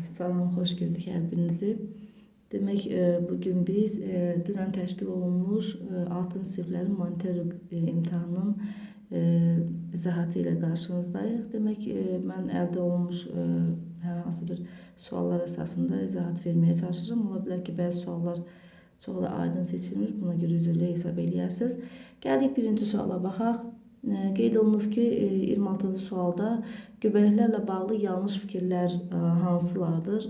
Salam, xoş gördük hər birinizi. Demək, bugün biz dünən təşkil olunmuş 6-cı siniflərin monitor imtahanının izahatı ilə qarşınızdayıq. Demək, mən əldə olunmuş hər hansı bir suallar əsasında izahat verməyə çalışacağım. Ola bilər ki, bəzi suallar çox da aydın seçilmir. Buna görə üzrlü hesab eləyərsiniz. Gəldik birinci suala baxaq. Qeyd olunub ki, 26-cı sualda göbələklərlə bağlı yanlış fikirlər hansılardır?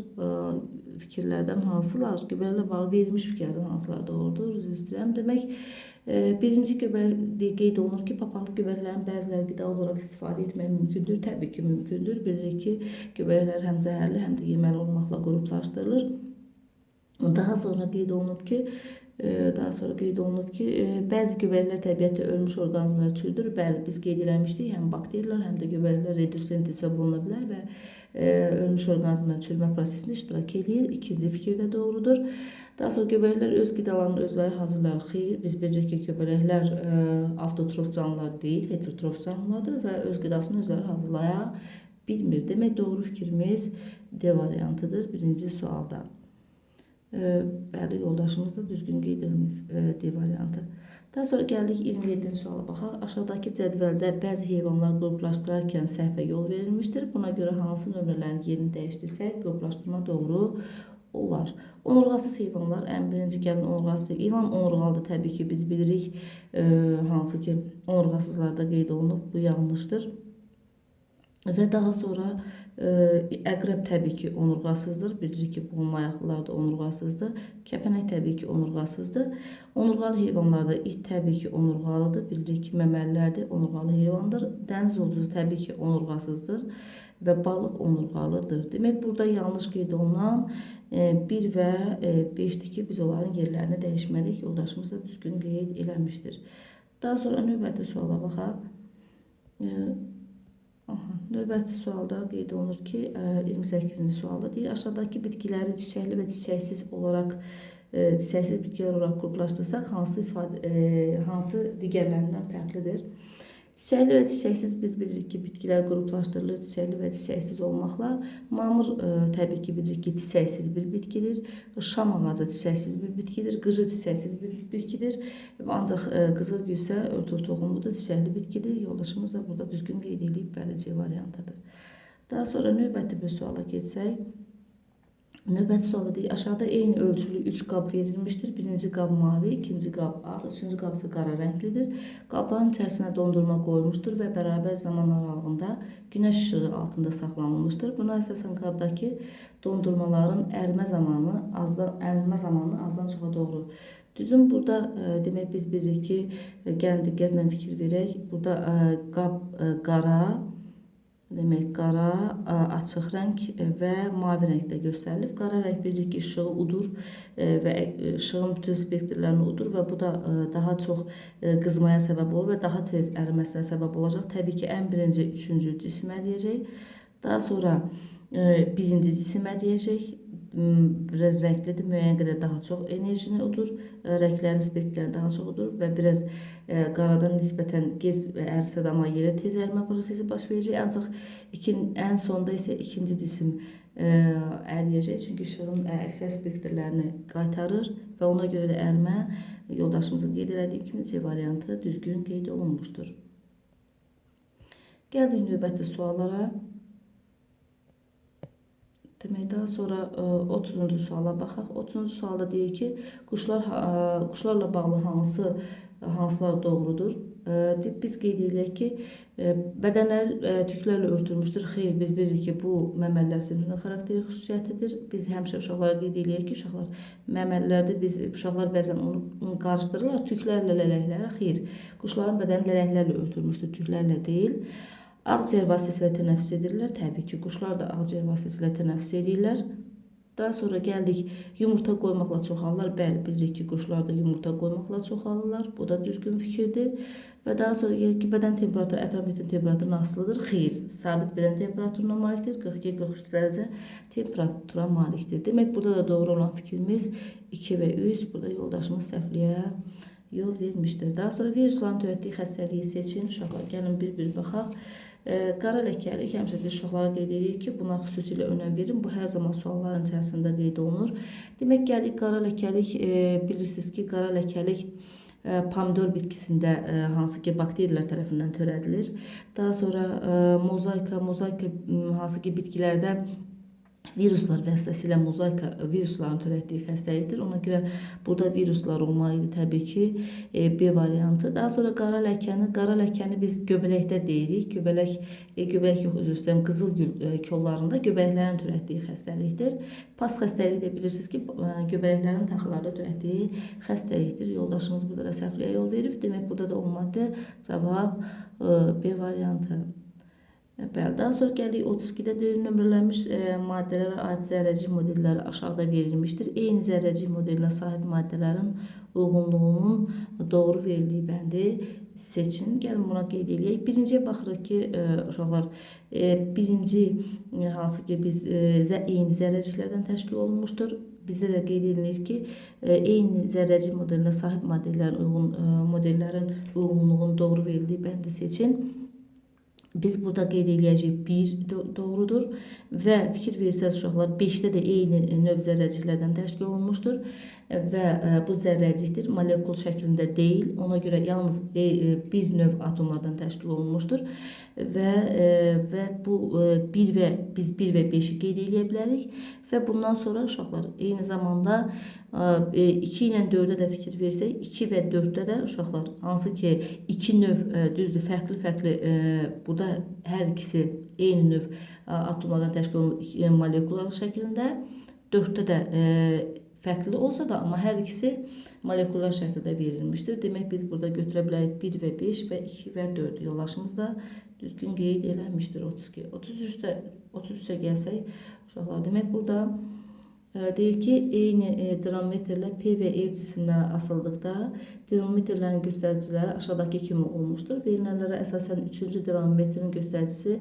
Fikirlərdən hansılar? Göbələklərlə bağlı verilmiş fikirlərdən hansılar doğrudur? Üzr istəyirəm. Demək, birinci göbələk qeyd olunur ki, papaqlı göbələklərin bəziləri qida olaraq istifadə etmək mümkündür. Təbii ki, mümkündür. Bilirik ki, göbələklər həm zəhərli, həm də yeməli olmaqla qruplaşdırılır. Daha sonra qeyd olunub ki, bəzi göbələklər təbiətdə ölmüş orqanizmlər çürüdür. Bəli, biz qeyd eləmişdik, həm bakteriyalar, həm də göbələklər redüsent hesab oluna bilər və ölmüş orqanizmlərin çürümə prosesində iştirak edir. İkinci fikir də doğrudur. Daha sonra göbələklər öz qidalarını özləri hazırlar. Xeyr, biz bilirik ki, göbələklər avtotrof canlılar deyil, heterotrof canlılardır və öz qidasını özləri hazırlaya bilmir. Demək, doğru fikrimiz D variantıdır birinci sualda. Bəli, yoldaşımız da düzgün qeyd edilməyib D variantı. Daha sonra gəldik 27-ci suala baxaq. Aşağıdakı cədvəldə bəzi heyvanlar qruplaşdırarkən səhvə yol verilmişdir. Buna görə hansı nömrələrin yerini dəyişdirsək, qruplaşdırma doğru olar. Onurğasız heyvanlar, ən birinci gəlin onurğasız. İlan onurğalıdır, təbii ki, biz bilirik. Hansı ki, onurğasızlarda qeyd olunub, bu yanlışdır. Və daha sonra əqrəb təbii ki, onurğasızdır. Bilirik ki, boğulmayaqlılar da onurğasızdır. Kəpənək təbii ki, onurğasızdır. Onurğalı heyvanlarda it təbii ki, onurğalıdır. Bilirik ki, məməlilərdir, onurğalı heyvandır. Dəniz ulduzu təbii ki, onurğasızdır və balıq onurğalıdır. Demək, burada yanlış qeyd olunan 1 və 5-dir ki, biz onların yerlərini dəyişməliyik. Yoldaşımız da düzgün qeyd eləmişdir. Daha sonra növbəti suala baxaq. Növbəti sualda qeyd olunur ki, 28-ci sualda deyir, aşağıdakı bitkiləri çiçəkli və çiçəksiz bitkilər olaraq qruplaşdırsaq, hansı digərlərindən fərqlidir? Çiçəkli və çiçəksiz biz bilirik ki, bitkilər qruplaşdırılır çiçəkli və çiçəksiz olmaqla. Mamır təbii ki, bilirik ki, çiçəksiz bir bitkidir. Şam ağacı çiçəksiz bir bitkidir. Qıcı çiçəksiz bir bitkidir. Ancaq qızılgül isə örtülü toxumludur, çiçəkli bitkidir. Yoldaşımız da burada düzgün qeyd edib, bəli, C variantıdır. Daha sonra növbəti bir suala geçsək. Növbəti sualda deyir, aşağıda eyni ölçülü 3 qab verilmişdir. Birinci qab mavi, ikinci qab ağ, üçüncü qab isə qara rənglidir. Qabların içərisinə dondurma qoyulmuşdur və bərabər zaman aralığında günəş işığı altında saxlanılmışdır. Buna əsasən qabdakı dondurmaların ərimə zamanı azdan çoxa doğru. Düzün burada demək biz bilirik ki, gəlin diqqətlə fikir verək. Burada qab qara, demək, qara, açıq rəng və mavi rəngdə göstərilib. Qara rəng bilirik ki, işığı udur və işığın bütün spektrlərini udur və bu da daha çox qızmaya səbəb olur və daha tez əriməsinə səbəb olacaq. Təbii ki, ən birinci, üçüncü cisim əriyəcək. Daha sonra birinci cisim əriyəcək. Biraz rənglidir, müəyyən qədər daha çox enerjini udur, rənglərin spektrləri daha çox udur və biraz qaradan nisbətən gec ərisə də amma yerə tez ərimə prosesi baş verəcək. Ancaq ən sonda isə ikinci cisim əriyəcək, çünki işığın əksər spektrlərini qaytarır və ona görə də ərimə yoldaşımızın qeyd elədiyi kimi C variantı düzgün qeyd olunmuşdur. Gəldik növbəti suallara. Demək, daha sonra 30-cu suala baxaq. 30-cu sualda deyir ki, quşlarla bağlı hansılar doğrudur? Biz qeyd edək ki, bədənlər tüklərlə örtülmüşdür. Xeyr, biz bilirik ki, bu məməlilər sinfinin xarakteri xüsusiyyətidir. Biz həmişə uşaqlara qeyd edək ki, məməlilərdə uşaqlar bəzən onu qarışdırırlar tüklərlə lələklərə. Xeyr, quşların bədəni lələklərlə örtülmüşdür, tüklərlə deyil. Ağciyər vasitəsilə tənəffüs edirlər. Təbii ki, quşlar da ağciyər vasitəsilə tənəffüs edirlər. Daha sonra gəldik, yumurta qoymaqla çoxalırlar. Bəli, bilirik ki, quşlar da yumurta qoymaqla çoxalırlar. Bu da düzgün fikirdir. Və daha sonra gəlir ki, bədən temperaturu ətraf mühitin temperaturuna asılıdır. Xeyr, sabit bədən temperaturuna malikdir. 42-43 dərəcə temperatura malikdir. Demək, burada da doğru olan fikrimiz 2 və 3. Burada yoldaşımız səhvliyə yol vermişdir. Daha sonra virusların törətdiyi xəstəliyi seçin. Uşaqlar, gəlin bir-bir baxaq. Qara ləkəlik həmişə biz uşaqlara qeyd edirik ki, buna xüsusilə önəm verin. Bu hər zaman sualların içərisində qeyd olunur. Demək gəldik qara ləkəlik, bilirsiniz ki, qara ləkəlik pomidor bitkisində hansı ki bakteriyalar tərəfindən törədilir. Daha sonra mozaika hansı ki bitkilərdə viruslar vasitəsilə mozaika virusların törətdiyi xəstəlikdir. Ona görə burada viruslar olmalı idi təbii ki, B variantı. Daha sonra qara ləkəni biz göbələkdə deyirik. Göbələk yox, üzr istəyirəm, qızılgül kollarında göbələklərin törətdiyi xəstəlikdir. Pas xəstəliyi də bilirsiniz ki, göbələklərin taxılarda törətdiyi xəstəlikdir. Yoldaşımız burada da səhvliyə yol verib. Demək burada da olmadı. Cavab B variantı. Bəli, daha sonra gəldik 32-də nömrələnmiş maddələrə aid zərrəcik modelləri aşağıda verilmişdir. Eyni zərrəcik modelinə sahib maddələrin uyğunluğunun doğru verildiyi bəndi seçin. Gəlin buna qeyd edək. Birinciyə baxırıq ki, uşaqlar, birinci hansı ki biz eyni zərrəciklərdən təşkil olunmuşdur. Bizdə də qeyd edilir ki, eyni zərrəcik modelinə sahib modellərin uyğunluğunun doğru verildiyi bəndi seçin. Biz burada qeyd edəcəyik 1 doğrudur və fikir verirsəz uşaqlar 5-də də eyni növ zərrəciklərdən təşkil olunmuşdur və bu zərrəcikdir, molekul şəklində deyil. Ona görə yalnız bir növ atomlardan təşkil olunmuşdur və bu biz 1 və 5-i qeyd edə bilərik və bundan sonra uşaqlar eyni zamanda 2 ilə 4-də də fikir versək, 2 və 4-də də uşaqlar hansı ki 2 növ düzdür, fərqli burada hər ikisi eyni növ atomlardan təşkil olunmuş molekular şəklində, 4-də də fərqli olsa da, amma hər ikisi molekular şəkildə verilmişdir. Demək biz burada götürə bilərik 1 və 5 və 2 və 4. Yoldaşımız da düzgün qeyd eləmişdir 32. 33-ə gəlsək uşaqlar, demək burada deyir ki, eyni dinamometrlə P və R cisimləri asıldıqda dinamometrlərin göstəriciləri aşağıdakı kimi olmuşdur. Verilənlərə əsasən 3-cü dinamometrin göstəricisi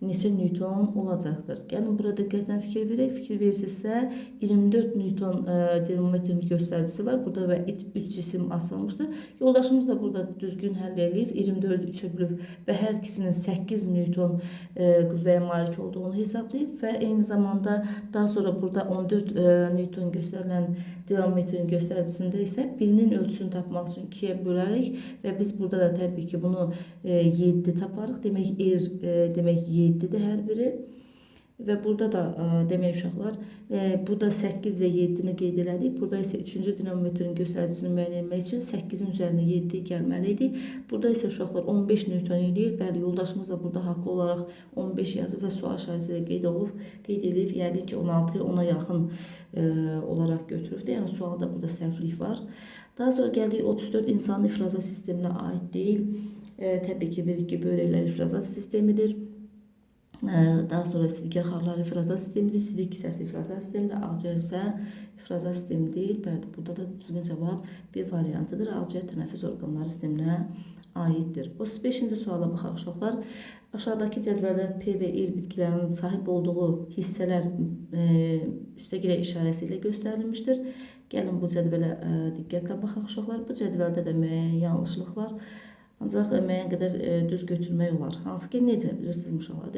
neçə newton olacaqdır? Gəlin burada diqqətlə fikir verək. Fikir verirsinizsə 24 newton dinamometrin göstəricisi var. Burada və 3 cisim asılmışdır. Yoldaşımız da burada düzgün həll edib 24-ü 3-ə bölüb və hər ikisinin 8 newton qüvvəyə malik olduğunu hesablayıb və eyni zamanda daha sonra burada 14 newton göstərilən dinamometrin göstəricisində isə birinin ölçüsünü tapmaq üçün 2-yə bölərik və biz burada da təbii ki bunu 7 taparıq. Demək demək 7-dir hər biri və burada da demək uşaqlar burada 8 və 7-ni qeyd elədik. Burada isə 3-cü dinamometrin göstəricisini müəyyən etmək üçün 8-in üzərinə 7 gəlməli idi. Burada isə uşaqlar 15 newton eləyir. Bəli, yoldaşımız da burada haqlı olaraq 15 yazıb və sual işarəsi ilə qeyd edib. Yəqin ki 16-ya ona yaxın olaraq götürübdür. Yəni sualda burada səhvlik var. Daha sonra gəldik 34 insan ifrazat sisteminə aid deyil. Təbii ki bir iki böreklər ifrazat sistemidir. Daha sonra sidikə xarları ifrazat sistemidir. Sidik hissəsi ifrazat sistemidir. Ağciyər isə ifrazat sistemi deyil. Bəli, burada da düzgün cavab B variantıdır. Ağciyər tənəffüs orqanları sisteminə aiddir. 35-ci suala baxaq uşaqlar. Aşağıdakı cədvəldə P və R bitkilərinin sahib olduğu hissələr üstəgirək işarəsi ilə göstərilmişdir. Gəlin bu cədvələ diqqətlə baxaq uşaqlar. Bu cədvəldə də müəyyən yanlışlıq var. Ancaq müəyyən qədər düz götürmək olar. Hansı ki, necə bilirsiniz uşaqlar?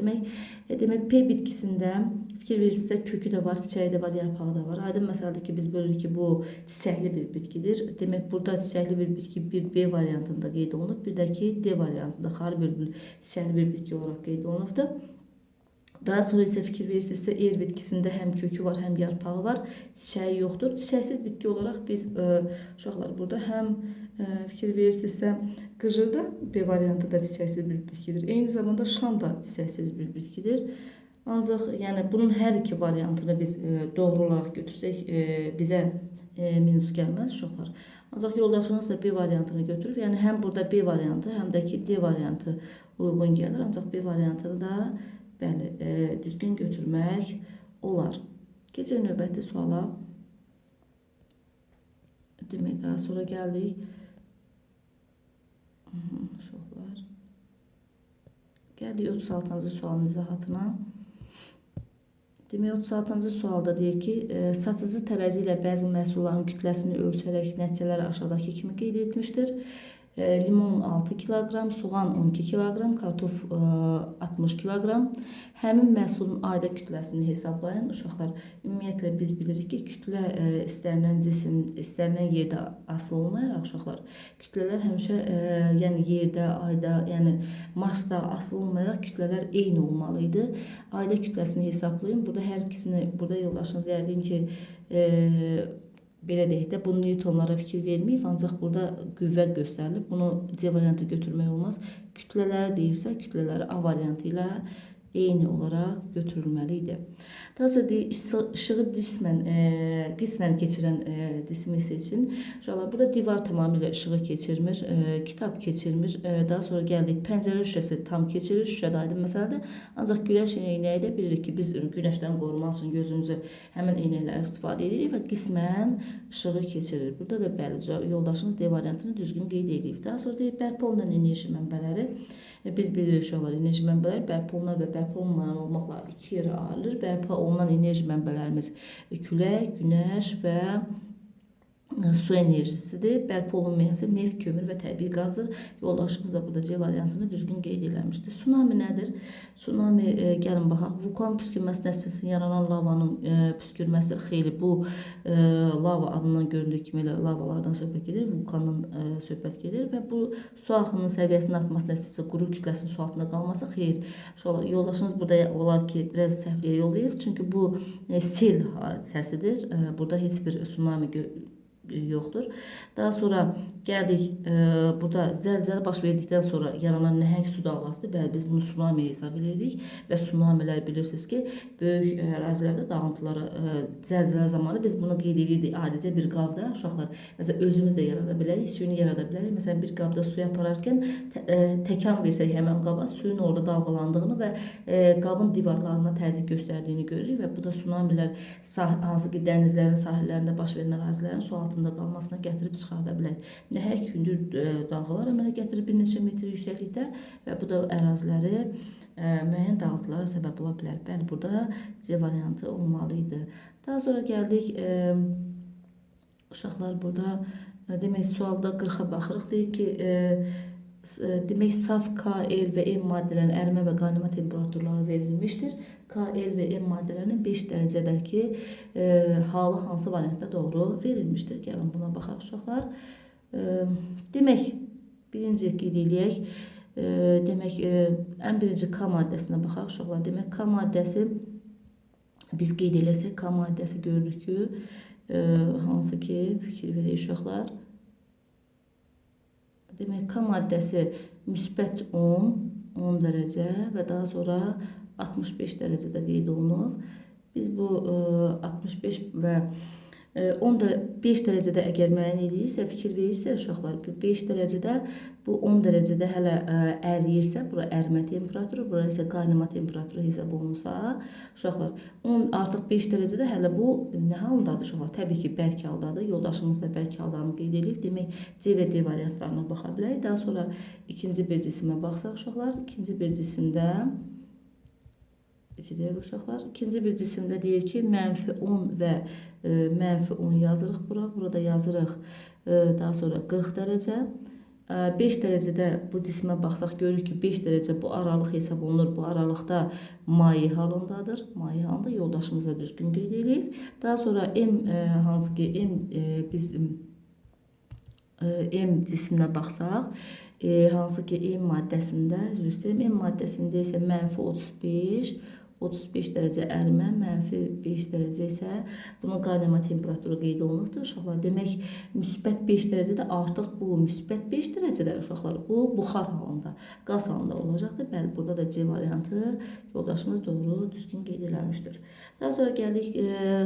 Demək P bitkisində fikir verirsinizsə kökü də var, çiçəyi də var, yarpağı da var. Aydın məsələdir ki, biz bölürük ki, bu çiçəkli bir bitkidir. Demək burada çiçəkli bir bitki bir B variantında qeyd olunub, bir də ki D variantında xarı bülbül çiçəkli bir bitki olaraq qeyd olunubdur. Daha sonra isə fikir verirsinizsə R bitkisində həm kökü var, həm yarpağı var, çiçəyi yoxdur. Çiçəksiz bitki olaraq biz uşaqlar burada həm fikir verirsinizsə qıcır da B variantı da çiçəksiz bir bitkidir. Eyni zamanda şam da çiçəksiz bir bitkidir. Ancaq yəni bunun hər iki variantını biz doğru olaraq götürsək bizə minus gəlməz uşaqlar. Ancaq yoldaşınız da B variantını götürür. Yəni həm burada B variantı, həm də ki D variantı uyğun gəlir. Ancaq B variantını da bəli, düzgün götürmək olar. Keçək növbəti suala. Demək, daha sonra gəldik. Uşaqlar. Gəldik 36-cı sualın izahatına. Demək, 36-cı sualda deyir ki, satıcı tərəzi ilə bəzi məhsulların kütləsini ölçərək nəticələri aşağıdakı kimi qeyd etmişdir. limon 6 kiloqram, soğan 12 kiloqram, kartof 60 kiloqram. Həmin məhsulun ayda kütləsini hesablayın. Uşaqlar, ümumiyyətlə biz bilirik ki, kütlə istənilən cisim, istənilən yerdə asılı olmayaraq uşaqlar, kütlələr həmişə yəni yerdə, ayda, yəni Marsda asılı olmayaraq kütlələr eyni olmalı idi. Ayda kütləsini hesablayın. Burada hər ikisini, burada yoldaşınız yəqin ki, belə deyək də, bu newtonlara fikir verməyib, ancaq burada qüvvə göstərilib. Bunu C variantı götürmək olmaz. Kütlələri deyirsə, kütlələri A variantı ilə eyni olaraq götürülməli idi. Daha sonra deyir, işığı qismən keçirən cismi seçin. Uşaqlar, burada divar tamamilə işığı keçirmir, kitab keçirmir. Daha sonra gəldik, pəncərə şüşəsi tam keçirir, şüşə də aydın məsələdir. Ancaq güneş eynəyi də bilirik ki, biz güneşdən qorumaq üçün gözümüzü həmin eynəkləri istifadə edirik və qismən işığı keçirir. Burada da bəli, yoldaşınız D variantını düzgün qeyd edib. Daha sonra deyir, bərpa olunan enerji mənbələri. Biz bilirik uşaqlar, enerji mənbələri bərpa olunan və bərpa olunmayan olmaqla iki yerə ayrılır. Bərpa olunan enerji mənbələrimiz külək, günəş və su enerjisidir. Bərpa olunmayan isə neft, kömür və təbii qazdır. Yoldaşımız da burada C variantını düzgün qeyd eləmişdir. Tsunami nədir? Tsunami, gəlin baxaq, vulkan püskürməsi nəticəsində yaranan lavanın püskürməsidir. Xeyli bu lava adından göründüyü kimi elə lavalardan söhbət gedir, vulkandan söhbət gedir və bu su axınının səviyyəsinin artması nəticəsində quru kütləsinin su altında qalması xeyr. Yoldaşınız burada olar ki, biraz səhvliyə yollayır. Çünki bu sel hadisəsidir. Burada heç bir tsunami yoxdur. Daha sonra gəldik, burada zəlzələ baş verdikdən sonra yaranan nəhəng su dalğasıdır. Bəli, biz bunu tsunami hesab edirik və tsunamilər bilirsiniz ki, böyük ərazilərdə dağıntılara, zəlzələ zamanı biz bunu qeyd edirdik adicə bir qabda. Uşaqlar, məsələn, özümüz də yarada bilərik, suyunu yarada bilərik. Məsələn, bir qabda suya apararkən təkan versək həmən qaba, suyun orada dalğalandığını və qabın divarlarına təzyiq göstərdiyini görürük və bu da tsunamilər hansı ki, dənizlərin sahillərində baş verən ərazilərin su altında qalmasına gətirib çıxarda bilər. Nəhəng hündür dalğalar əmələ gətirir bir neçə metr yüksəklikdə və bu da əraziləri müəyyən dağıntılara səbəb ola bilər. Bəli, burada C variantı olmalı idi. Daha sonra gəldik, uşaqlar burada, demək, sualda 40-a baxırıq. Deyik ki, demək, saf K, L və M maddələrin ərimə və qaynama temperaturları verilmişdir. K, L və M maddələrinin 5 dərəcədəki halı hansı variantda doğru verilmişdir? Gəlin buna baxaq uşaqlar. Demək, birinci qeyd eləyək. Demək, ən birinci K maddəsinə baxaq uşaqlar. Demək, K maddəsi, biz qeyd eləsək, K maddəsi görürük ki, hansı ki, fikir verək uşaqlar. Demək, K maddəsi müsbət 10 dərəcə və daha sonra 65 dərəcədə qeyd olunub. Biz bu 65 və 5 dərəcədə əgər müəyyən ediriksə, fikir verirsə uşaqlar, 5 dərəcədə, bu 10 dərəcədə hələ əriyirsə, bura ərimə temperaturu, bura isə qaynama temperaturu hesab olunsa, uşaqlar, artıq 5 dərəcədə hələ bu nə halındadır uşaqlar? Təbii ki, bərk haldadır. Yoldaşımız da bərk haldağını qeyd edib. Demək, C və D variantlarına baxa bilərik. Daha sonra ikinci bir cisimə baxsaq uşaqlar, ikinci bir cisimdə İkinci bir cisimdə deyir ki, -10 və -10 yazırıq bura. Burada yazırıq daha sonra 40 dərəcə. 5 dərəcədə bu cisimə baxsaq görürük ki, 5 dərəcə bu aralıq hesab olunur. Bu aralıqda maye halındadır. Maye halında yoldaşımız da düzgün qeyd edib. Daha sonra M, hansı ki biz M cisminə baxsaq, hansı ki M maddəsində, M maddəsində isə -35 dərəcə ərimə, -5 dərəcə isə bunun qaynama temperaturu qeyd olunubdur uşaqlar. Demək, müsbət 5 dərəcədə artıq bu müsbət 5 dərəcədə uşaqlar, bu buxar halında, qaz halında olacaqdır. Bəli, burada da C variantı yoldaşımız doğru, düzgün qeyd eləmişdir. Daha sonra gəldik,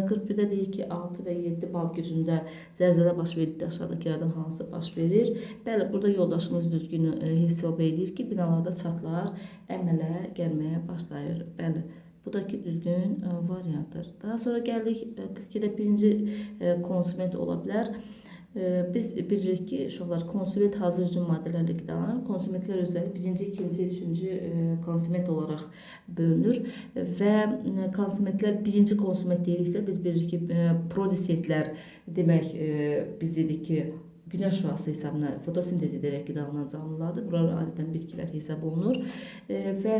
41-də deyir ki, 6 və 7 bal gücündə zəlzələ baş verdi, aşağıdakilərdən hansı baş verir? Bəli, burada yoldaşımız düzgün hesab edir ki, binalarda çatlar əmələ gəlməyə başlayır. Bəli. Bu da ki, düzgün variantdır. Daha sonra gəldik, 42-də birinci konsument ola bilər. Biz bilirik ki, uşaqlar, konsument hazır üzüm maddələrlə qidalanır. Konsumentlər özləri birinci, ikinci, üçüncü konsument olaraq bölünür və konsumentlər birinci konsument deyiriksə, biz bilirik ki, prodüsentlər, demək, biz dedik ki, günəş şüası hesabına fotosintez edərək qidalanan canlılardır. Bunlar adətən bitkilər hesab olunur. Və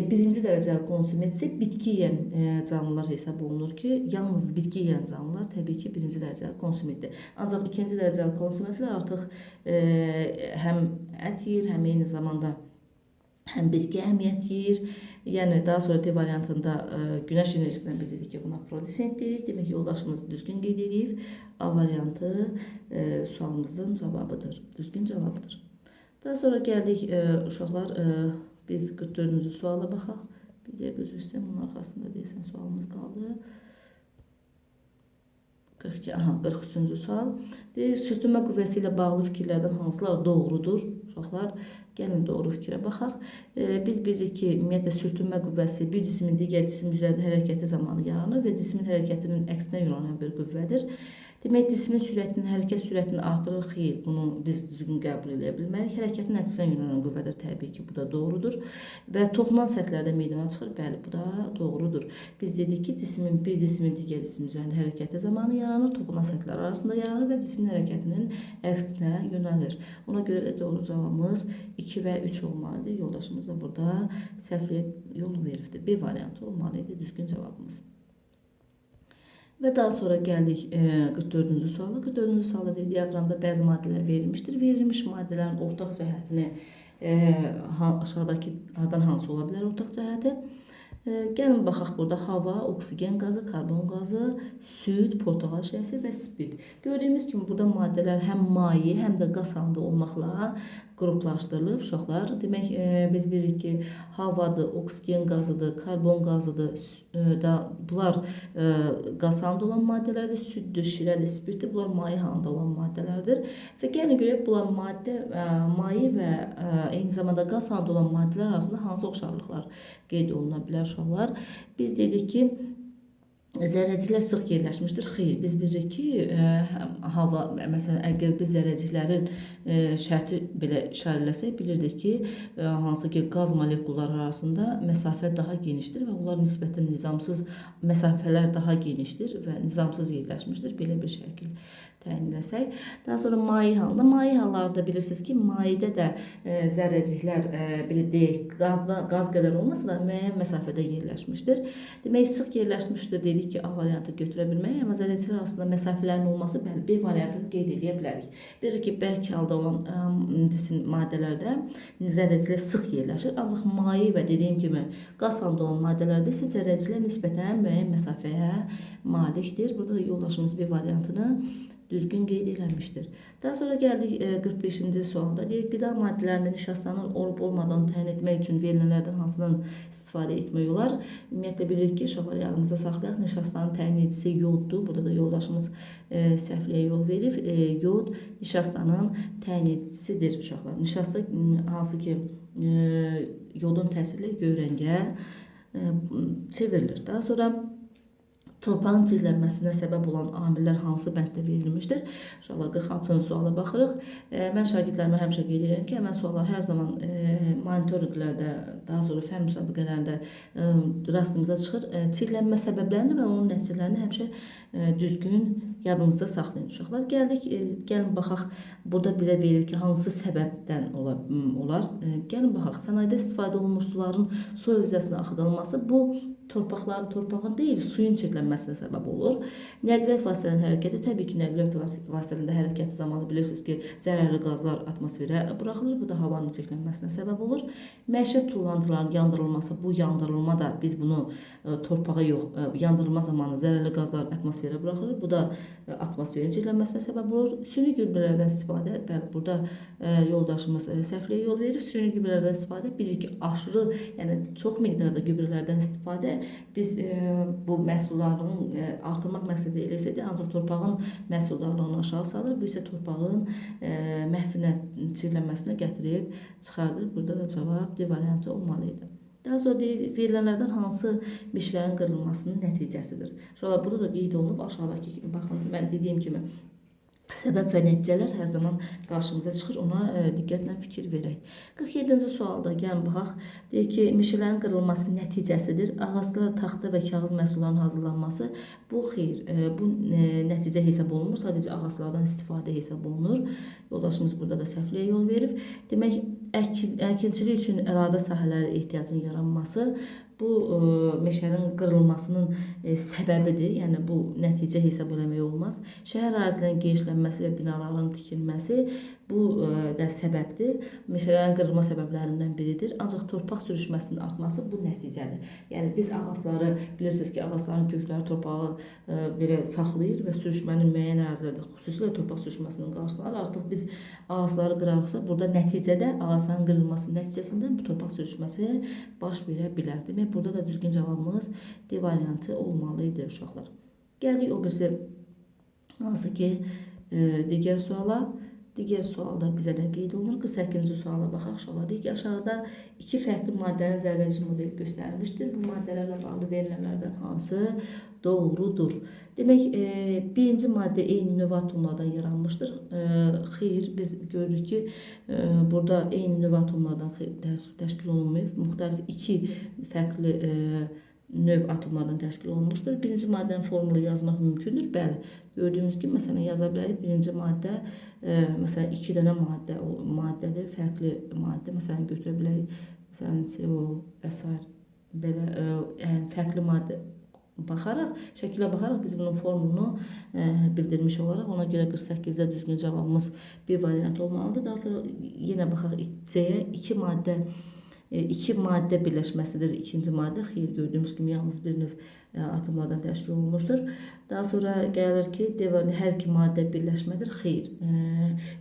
birinci dərəcəli konsument isə bitki yeyən canlılar hesab olunur ki, yalnız bitki yeyən canlılar təbii ki, birinci dərəcəli konsumentdir. Ancaq ikinci dərəcəli konsumentlər artıq həm ət yeyir, həm eyni zamanda həm bitki əhəmiyyət yeyir. Yəni daha sonra D variantında günəş enerjisindən biz dedik ki, buna produsent deyirik. Demək ki, yoldaşımız düzgün qeyd edib. A variantı sualımızın cavabıdır. Düzgün cavabıdır. Daha sonra gəldik uşaqlar, biz 44-cü suala baxaq. Bir dəqiqə üzr istəyirəm, bunun arxasında deyəsən sualımız qaldı. 43-cü sual. Deyir, sürtünmə qüvvəsi ilə bağlı fikirlərdən hansılar doğrudur? Uşaqlar, gəlin doğru fikrə baxaq. Biz bilirik ki, ümumiyyətlə sürtünmə qüvvəsi bir cismin digər cisim üzərində hərəkəti zamanı yaranır və cismin hərəkətinin əksinə yönələn bir qüvvədir. Demək, cismin sürətinin, hərəkət sürətini artırır, xeyr, bunu biz düzgün qəbul edə bilmərik. Hərəkətin əksinə yönələn qüvvədir, təbii ki, bu da doğrudur. Və toxunan səthlərdə meydana çıxır, bəli, bu da doğrudur. Biz dedik ki, bir cismin digər cisim üzərində hərəkəti zamanı yaranır, toxunan səthlər arasında yaranır və cismin hərəkətinin əksinə yönəlir. Ona görə də doğru cavabımız 2 və 3 olmalıdır. Yoldaşımız da burada səhvliyə yol veribdir. B variantı olmalıydı düzgün cavabımız. Və daha sonra gəldik 44-cü suala. 44-cü sualda diaqramda bəzi maddələr verilmişdir. Verilmiş maddələrin ortaq cəhətini aşağıdakılardan hansı ola bilər ortaq cəhəti? Gəlin baxaq burada hava, oksigen qazı, karbon qazı, süd, portağal şirəsi və spirt. Gördüyümüz kimi burada maddələr həm maye, həm də qaz halında olmaqla qruplaşdırılıb uşaqlar. Demək, biz bilirik ki, havadır, oksigen qazıdır, karbon qazıdır. Bunlar qaz halında olan maddələrdir, süddür, şirədir, spirtdir. Bunlar maye halında olan maddələrdir. Və gəlin görək, bunlar maye və eyni zamanda qaz halında olan maddələr arasında hansı oxşarlıqlar qeyd oluna bilər uşaqlar? Biz dedik ki, zərrəciklər sıx yerləşmişdir. Xeyr, biz bilirik ki, hava, məsələn, əgər biz zərrəciklərin şərti belə işarələsək, bilirdik ki, hansı ki, qaz molekulları arasında məsafə daha genişdir və onlar nisbətən nizamsız məsafələr daha genişdir və nizamsız yerləşmişdir. Belə bir şəkil təyin etsək. Daha sonra maye halında. Maye hallarda bilirsiniz ki, mayedə də zərrəciklər belə deyək, qaz qədər olmasa da müəyyən məsafədə yerləşmişdir. Demək, sıx yerləşmişdir dedik ki, A variantı götürə bilmək, amma zərrəciklər arasında məsafələrin olması bəli, B variantını qeyd edə bilərik. Bilirik ki, bərk halda olan cisim maddələrdə zərrəciklər sıx yerləşir, ancaq maye və dediyim kimi qaz halında olan maddələrdə isə zərrəciklər nisbətən müəyyən məsafəyə malikdir. Burada da yoldaşımız B variantını düzgün qeyd edilmişdir. Daha sonra gəldik 45-ci sualda. Deyir, qida maddələrində nişastanın olub-olmadığını təyin etmək üçün verilənlərdən hansından istifadə etmək olar? Ümumiyyətlə bilirik ki, uşaqlar yadımızda saxlayaq, nişastanın təyin edicisi yoddur. Burada da yoldaşımız səhvliyə yol verib. Yod nişastanın təyin edicisidir uşaqlar. Nişasta hansı ki yodun təsirli göy rəngə çevrilir. Daha sonra torpağın çirklənməsinə səbəb olan amillər hansı bənddə verilmişdir? Uşaqlar 46-cı suala baxırıq. Mən şagirdlərimə həmişə qeyd edirəm ki, həmən suallar hər zaman monitorinqlərdə, daha sonra fən müsabiqələrində rastımıza çıxır. Çirklənmə səbəblərini və onun nəticələrini həmişə düzgün yadınızda saxlayın uşaqlar. Gəlin baxaq, burada bizə verir ki, hansı səbəbdən olar? Gəlin baxaq, sənayedə istifadə olunmuş suların su hövzəsinə axıdılması bu torpağın deyil, suyun çirklənməsinə səbəb olur. Nəqliyyat vasitələrinin hərəkəti, təbii ki, nəqliyyat vasitələrində hərəkəti zamanı bilirsiniz ki, zərərli qazlar atmosferə buraxılır, bu da havanın çirklənməsinə səbəb olur. Məişət tullantılarının yandırılması, bu yandırılma da biz bunu torpağa yox, yandırılma zamanı zərərli qazlar atmosferə buraxılır, bu da atmosferin çirklənməsinə səbəb olur. Süni gübrələrdən istifadə, bəli, burada yoldaşımız səhvliyə yol verir. Süni gübrələrdən istifadə, bilirik ki, aşırı, yəni çox miqdarda gübrələrdən istifadə biz bu məhsulların artırmaq məqsədi elə isə də, ancaq torpağın məhsuldarlığını aşağı salır. Bu isə torpağın məhvinə, çirklənməsinə gətirib çıxardır. Burada da cavab D variantı olmalıydı. Daha sonra verilənlərdən hansı meşələrin qırılmasının nəticəsidir? Şöyle burada da qeyd olunub aşağıdakı kimi. Baxın, mən dediyim kimi Səbəb və nəticələr hər zaman qarşımıza çıxır, ona diqqətlə fikir verək. 47-ci sualda gəlin baxaq. Deyir ki, meşələrin qırılması nəticəsidir. Ağaclar, taxta və kağız məhsullarının hazırlanması. Bu xeyr, bu nəticə hesab olunmur, sadəcə ağaclardan istifadə hesab olunur. Yoldaşımız burada da səhvliyə yol verib. Demək, əkinçilik üçün əlavə sahələrə ehtiyacın yaranması bu meşənin qırılmasının səbəbidir. Yəni bu nəticə hesab eləmək olmaz. Şəhər ərazilərinin genişlənməsi və binaların tikilməsi bu da səbəbdir. Meşələrin qırılma səbəblərindən biridir. Ancaq torpaq sürüşməsinin artması bu nəticədir. Yəni biz ağacları bilirsiniz ki, ağacların kökləri torpağı belə saxlayır və sürüşmənin müəyyən ərazilərdə, xüsusilə torpaq sürüşməsinin qarşısını alır. Artıq biz ağacları qırarıqsa, burada nəticədə ağacların qırılması nəticəsində bu torpaq sürüşməsi baş verə bilər. Demək, burada da düzgün cavabımız D variantı olmalıdır uşaqlar. Gəldik o birisi hansı ki, digər suala. Digər sualda bizə nə qeyd olunur? 48-ci suala baxaq uşaqlar. Deyək ki, aşağıda iki fərqli maddənin zərrəci modeli göstərilmişdir. Bu maddələrlə bağlı verilənlərdən hansı doğrudur? Demək, birinci maddə eyni növ atomlardan yaranmışdır. Xeyr, biz görürük ki, burada eyni növ atomlardan təşkil olunmayıb. Müxtəlif iki fərqli növ atomlardan təşkil olunmuşdur. Birinci maddənin formulu yazmaq mümkündür. Bəli, gördüyümüz kimi, məsələn, yaza bilərik. Birinci maddə, məsələn, iki dənə maddədir, fərqli maddə. Məsələn, götürə bilərik. Məsələn, CO və s. Belə, yəni, fərqli maddə baxaraq, şəkilə baxaraq biz bunun formulunu bildirmiş olaraq, ona görə 48-də düzgün cavabımız bir variant olmalıdır. Daha sonra yenə baxaq C-yə, iki maddə birləşməsidir ikinci maddə. Xeyr, gördüyümüz kimi yalnız bir növ atomlardan təşkil olunmuşdur. Daha sonra gəlir ki, hər iki maddə birləşmədir. Xeyr,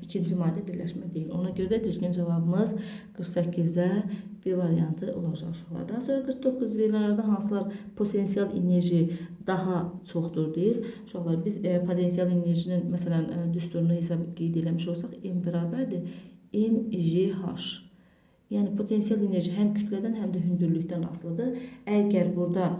ikinci maddə birləşmə deyil. Ona görə də düzgün cavabımız 48-də bir variantı olacaq. Daha sonra 49 verilənlərdə hansılar potensial enerji daha çoxdur deyir. Uşaqlar, biz potensial enerjinin məsələn düsturunu hesab qeyd eləmiş olsaq, M bərabərdir mgh. Yəni potensial enerji həm kütlədən, həm də hündürlükdən asılıdır. Əgər burada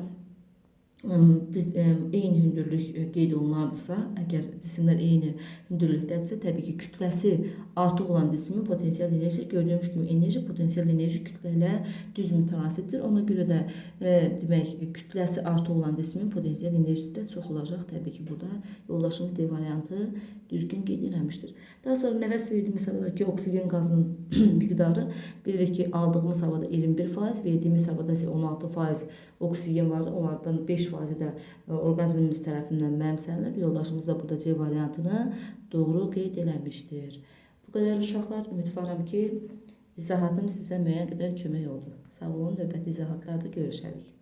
biz eyni hündürlük qeyd olunardısa, əgər cisimlər eyni hündürlükdədirsə, təbii ki, kütləsi artıq olan cismin potensial enerjisi, gördüyümüz kimi enerji, potensial enerji kütlə ilə düz mütənasibdir. Ona görə də demək, kütləsi artıq olan cismin potensial enerjisi də çox olacaq. Təbii ki, burada yoldaşımız D variantı düzgün qeyd eləmişdir. Daha sonra nəvəs verdiyimiz havadakı oksigen qazının miqdarı bilirik ki, aldığımız havada 21%, verdiyimiz havada isə 16% oksigen var. Onlardan 5%-i də orqanizmimiz tərəfindən mənimsənilir. Yoldaşımız da burada C variantını doğru qeyd eləmişdir. Bu qədər uşaqlar, ümidvaram ki, izahatım sizə müəyyən qədər kömək oldu. Sağ olun, növbəti izahatlarda görüşərik.